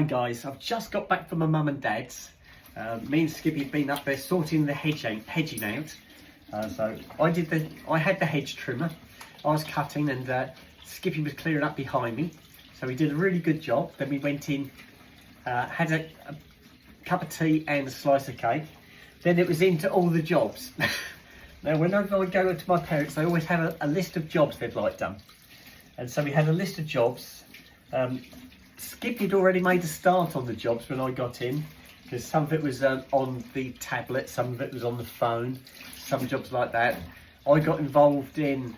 Hi guys, I've just got back from my mum and dad's. Me and Skippy have been up there sorting the hedging out. So I had the hedge trimmer. I was cutting and Skippy was clearing up behind me. So we did a really good job. Then we went in, had a cup of tea and a slice of cake. Then it was into all the jobs. Now whenever I go to my parents, they always have a list of jobs they'd like done. And so we had a list of jobs. Skippy had already made a start on the jobs when I got in, because some of it was on the tablet, some of it was on the phone, some jobs like that. I got involved in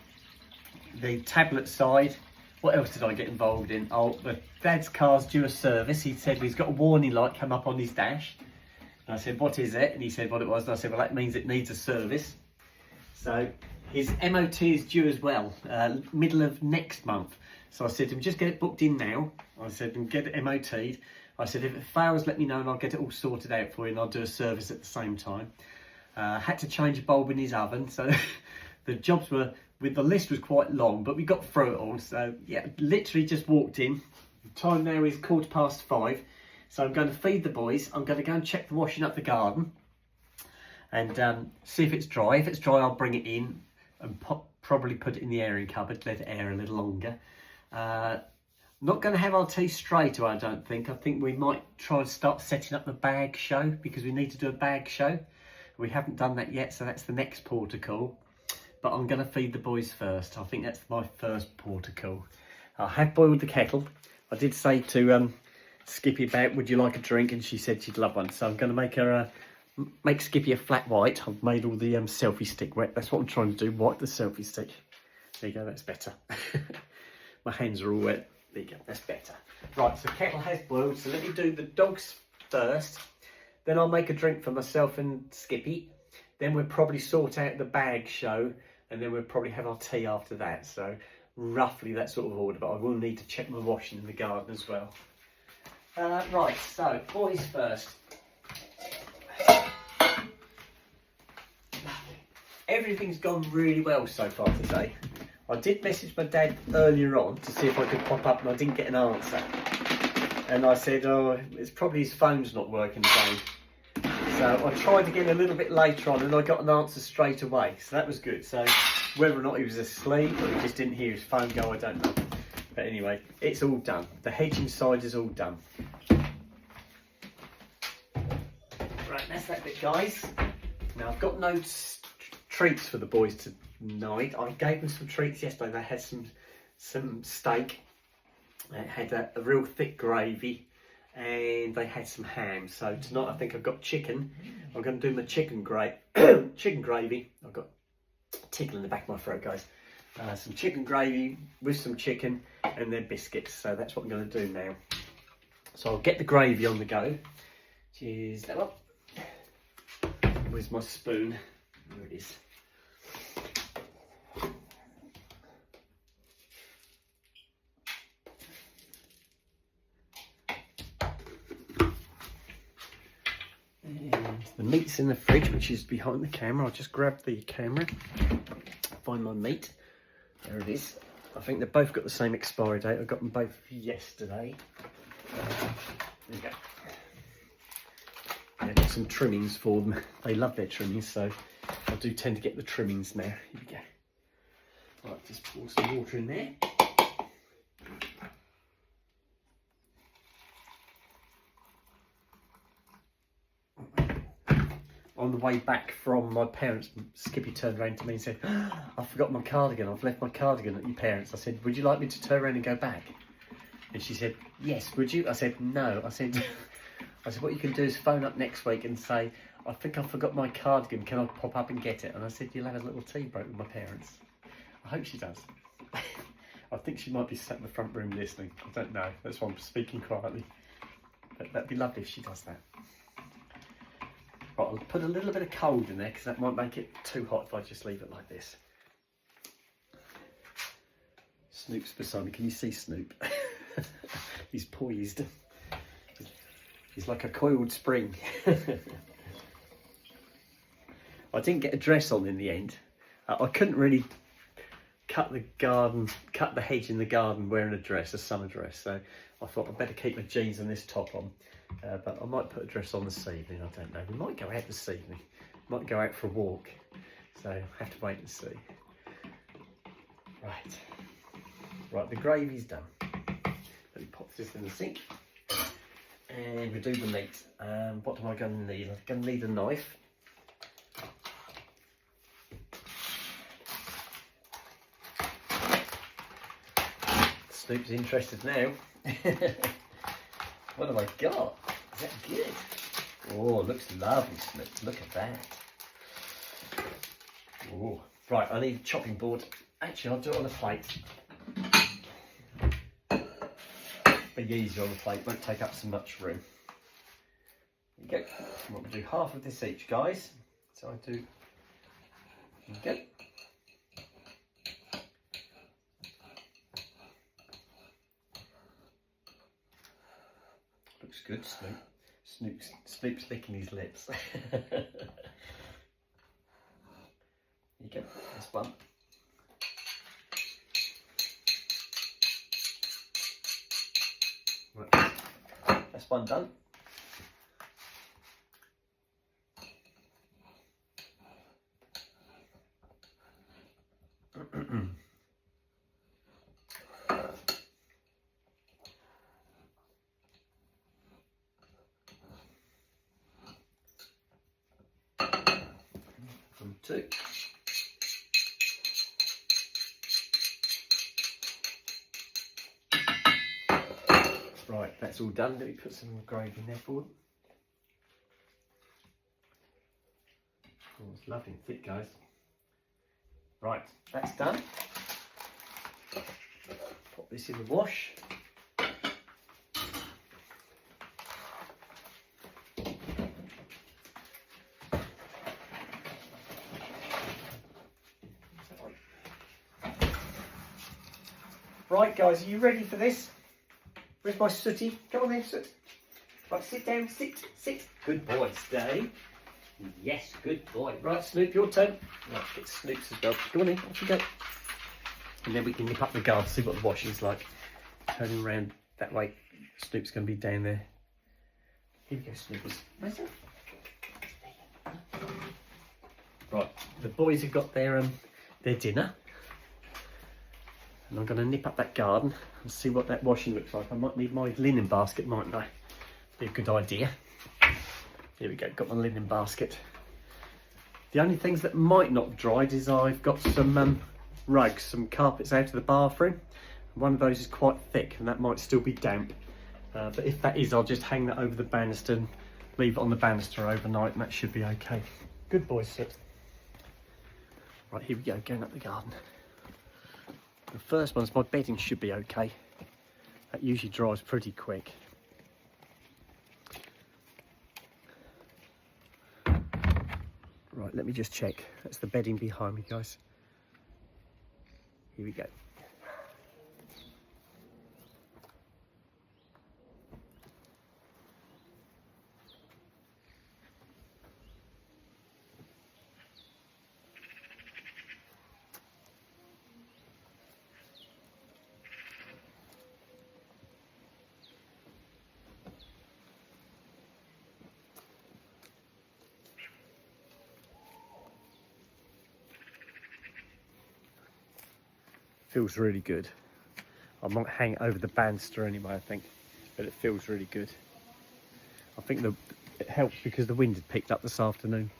the tablet side. What else did I get involved in? Oh, the dad's car's due a service. He said he's got a warning light come up on his dash. And I said, what is it? And he said what it was. And I said, well, that means it needs a service. So his MOT is due as well, middle of next month. So I said to him, just get it booked in now. I said, and get it MOT'd. I said, if it fails, let me know and I'll get it all sorted out for you and I'll do a service at the same time. Had to change a bulb in his oven. So the jobs were, the list was quite long, but we got through it all. So yeah, literally just walked in. The time now is 5:15. So I'm going to feed the boys. I'm going to go and check the washing up the garden and see if it's dry. If it's dry, I'll bring it in and probably put it in the airing cupboard, let it air a little longer. Not going to have our tea straight away, I don't think. I think we might try and start setting up the bag show, because we need to do a bag show. We haven't done that yet, so that's the next port of call. But I'm going to feed the boys first. I think that's my first port of call. I have boiled the kettle. I did say to Skippy about, would you like a drink? And she said she'd love one. So I'm going to make her make Skippy a flat white. I've made all the selfie stick wet. That's what I'm trying to do, wipe the selfie stick. There you go, that's better. My hands are all wet. There you go, that's better. Right, so kettle has boiled, so let me do the dogs first. Then I'll make a drink for myself and Skippy. Then we'll probably sort out the bag show, and then we'll probably have our tea after that. So roughly that sort of order, but I will need to check my washing in the garden as well. Right, so boys first. Everything's gone really well so far today. I did message my dad earlier on to see if I could pop up, and I didn't get an answer. And I said, oh, it's probably his phone's not working again. So I tried again a little bit later on and I got an answer straight away. So that was good. So whether or not he was asleep or he just didn't hear his phone go, I don't know. But anyway, it's all done. The hedging side is all done. Right, that's that bit, guys. Now I've got no treats for the boys tonight. I gave them some treats yesterday. They had some steak. It had a real thick gravy, and they had some ham. So tonight I think I've got chicken. I'm going to do my chicken gravy. I've got a tickle in the back of my throat, guys. Some chicken gravy with some chicken and then biscuits. So that's what I'm going to do now. So I'll get the gravy on the go. Cheers. That one. Where's my spoon? There it is. And the meat's in the fridge, which is behind the camera. I'll just grab the camera, find my meat. There it is. I think they've both got the same expiry date. I got them both yesterday. There you go. I got some trimmings for them. They love their trimmings, so I do tend to get the trimmings now. Here we go. Right, just pour some water in there. On the way back from my parents, Skippy turned around to me and said, I forgot my cardigan. I've left my cardigan at your parents'. I said, would you like me to turn around and go back? And she said, yes, would you? I said, no. I said, what you can do is phone up next week and say, I think I forgot my cardigan. Can I pop up and get it? And I said, you'll have a little tea break with my parents. I hope she does. I think she might be sat in the front room listening. I don't know. That's why I'm speaking quietly. But that'd be lovely if she does that. Right, I'll put a little bit of cold in there because that might make it too hot if I just leave it like this. Snoop's beside me. Can you see Snoop? He's poised. He's like a coiled spring. I didn't get a dress on in the end. I couldn't really cut the hedge in the garden wearing a dress, a summer dress. So I thought I'd better keep my jeans and this top on, but I might put a dress on this evening, I don't know. We might go out this evening, might go out for a walk, so I have to wait and see. Right, the gravy's done. Let me pop this in the sink, and we do the meat. What am I going to need? I'm going to need a knife. Snoop's interested now. What have I got? Is that good? Oh, looks lovely, Snoop. Look at that. Oh, right, I need a chopping board. Actually, I'll do it on a plate. Be easier on the plate, won't take up so much room. There you go. I'm going to do half of this each, guys. So I do. There you go. Looks good, Snoop. Snoop's licking his lips. There you go. That's one. Right. That's one done. Two. Right, that's all done. Let me put some more gravy in there for them. Oh, it's lovely and thick, guys. Right, that's done. Pop this in the wash. Right, guys, are you ready for this? Where's my sooty? Come on then, Soot. Right, sit down, sit. Good boy, stay. Yes, good boy. Right, Snoop, your turn. Right, get Snoop's as well. Go on in, off you go. And then we can nip up the garden, see what the washing's like. Turning around that way, Snoop's going to be down there. Here we go, Snoopers. Right, the boys have got their dinner. And I'm going to nip up that garden and see what that washing looks like. I might need my linen basket, mightn't I? Be a good idea. Here we go, got my linen basket. The only things that might not have dried is I've got some rugs, some carpets out of the bathroom. One of those is quite thick and that might still be damp. But if that is, I'll just hang that over the banister and leave it on the banister overnight and that should be okay. Good boy, Soot. Right, here we go, going up the garden. The first one's my bedding should be okay. That usually dries pretty quick. Right, let me just check. That's the bedding behind me, guys. Here we go. Feels really good. I might hang it over the banister anyway, I think, but it feels really good. I think it helps because the wind had picked up this afternoon.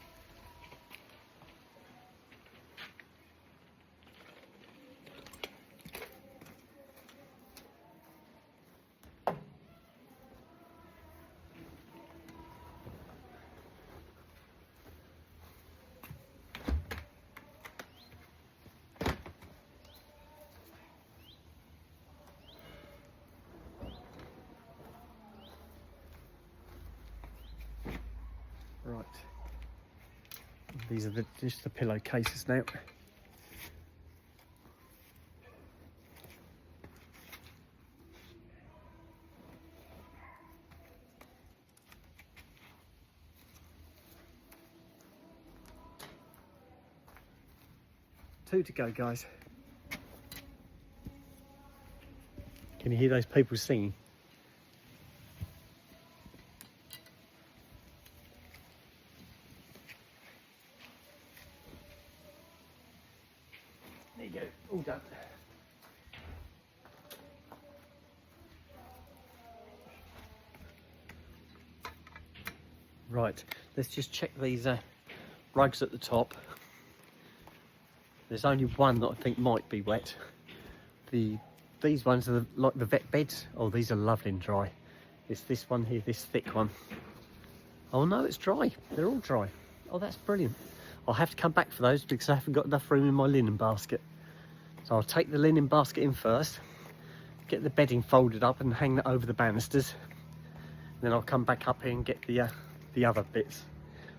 Right, these are just the pillowcases now. Two to go, guys. Can you hear those people singing? go, all done. Right, let's just check these rugs at the top. There's only one that I think might be wet. These ones are like the vet beds. Oh, these are lovely and dry. It's this one here, this thick one. Oh no, it's dry. They're all dry. Oh, that's brilliant. I'll have to come back for those because I haven't got enough room in my linen basket. So I'll take the linen basket in first, get the bedding folded up and hang that over the banisters. Then I'll come back up here and get the other bits.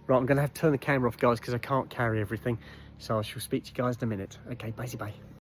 Right, I'm going to have to turn the camera off, guys, because I can't carry everything. So I shall speak to you guys in a minute. Okay, bye-bye.